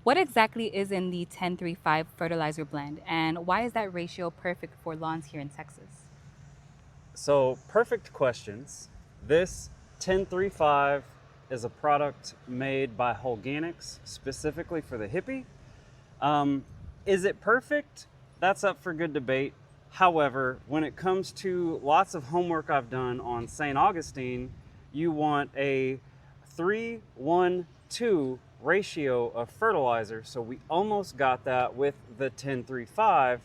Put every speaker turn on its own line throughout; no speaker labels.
What exactly is in the 10-3-5 fertilizer blend, and why is that ratio perfect for lawns here in Texas?
So, perfect questions. This 1035 is a product made by Holganics specifically for the Hippie. Um, is it perfect? That's up for good debate. However, when it comes to lots of homework I've done on St. Augustine, you want a 3:1:2 ratio of fertilizer. So we almost got that with the 1035.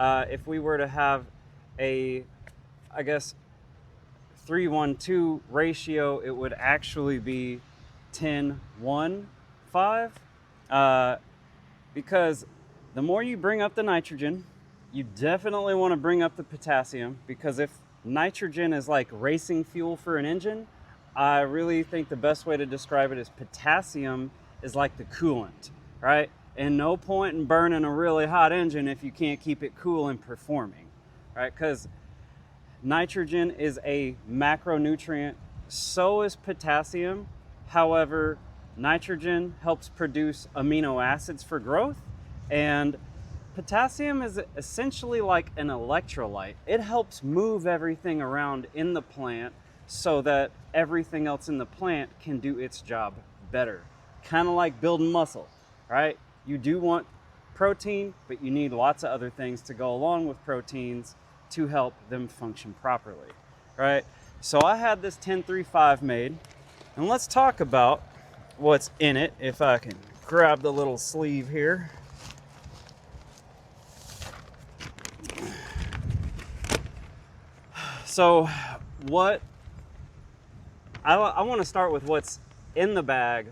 If we were to have a, I guess, 3:1:2 ratio, it would actually be 10:1:5. Because the more you bring up the nitrogen, you definitely want to bring up the potassium, because if nitrogen is like racing fuel for an engine, I really think the best way to describe it is potassium is like the coolant, right? And no point in burning a really hot engine if you can't keep it cool and performing, right? Because nitrogen is a macronutrient, so is potassium. However, nitrogen helps produce amino acids for growth, and potassium is essentially like an electrolyte. It helps move everything around in the plant so that everything else in the plant can do its job better. Kind of like building muscle, right? You do want protein, but you need lots of other things to go along with proteins to help them function properly, right? So I had this 1035 made, and let's talk about what's in it. If I can grab the little sleeve here. So what I want to start with what's in the bag,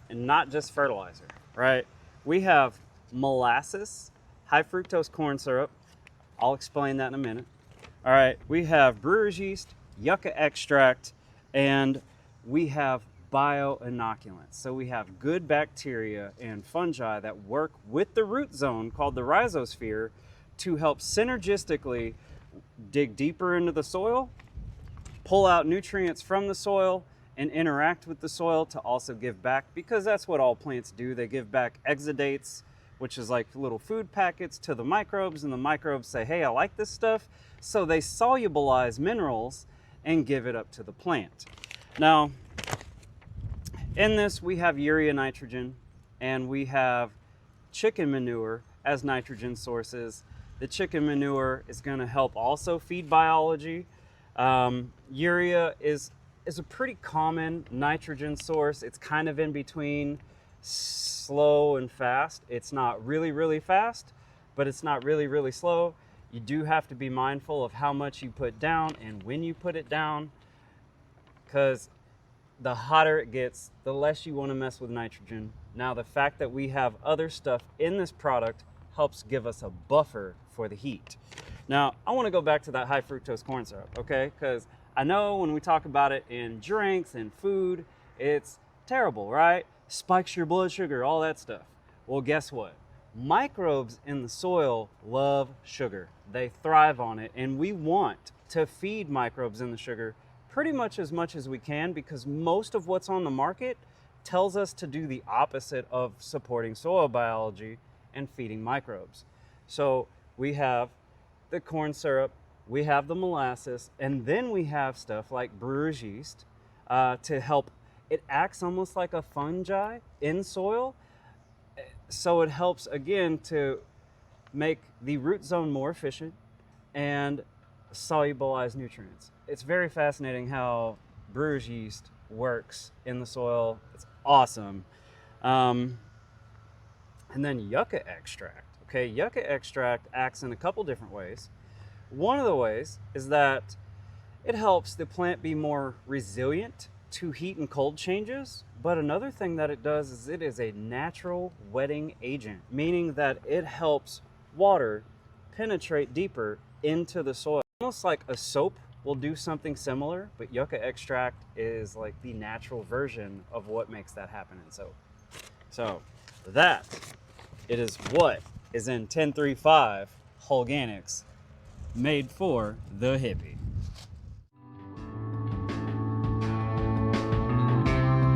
and not just fertilizer, right? We have molasses, high fructose corn syrup. I'll explain that in a minute. All right, we have brewer's yeast, yucca extract, and we have bioinoculants. So we have good bacteria and fungi that work with the root zone called the rhizosphere to help synergistically dig deeper into the soil, pull out nutrients from the soil, and interact with the soil to also give back, because that's what all plants do. They give back exudates, which is like little food packets, to the microbes, and the microbes say, hey, I like this stuff. So they solubilize minerals and give it up to the plant. Now, in this, we have urea nitrogen, and we have chicken manure as nitrogen sources. The chicken manure is going to help also feed biology. Urea is a pretty common nitrogen source. It's kind of in between slow and fast. It's not really, really fast, but it's not really, really slow. You do have to be mindful of how much you put down and when you put it down, because the hotter it gets, the less you want to mess with nitrogen. Now, the fact that we have other stuff in this product helps give us a buffer for the heat. Now, I want to go back to that high fructose corn syrup, okay? Because I know when we talk about it in drinks and food, it's terrible, right? Spikes your blood sugar, all that stuff. Well, guess what? Microbes in the soil love sugar. They thrive on it, and we want to feed microbes in the sugar pretty much as we can, because most of what's on the market tells us to do the opposite of supporting soil biology and feeding microbes. So we have the corn syrup, we have the molasses, and then we have stuff like brewer's yeast to help. It acts almost like a fungi in soil, so it helps again to make the root zone more efficient and solubilize nutrients. It's very fascinating how brewer's yeast works in the soil. It's awesome. And then yucca extract. Okay, yucca extract acts in a couple different ways. One of the ways is that it helps the plant be more resilient to heat and cold changes. But another thing that it does is it is a natural wetting agent, meaning that it helps water penetrate deeper into the soil. Almost like a soap will do something similar, but yucca extract is like the natural version of what makes that happen in soap. So that it is what is in 1035 Holganics, made for the hippie.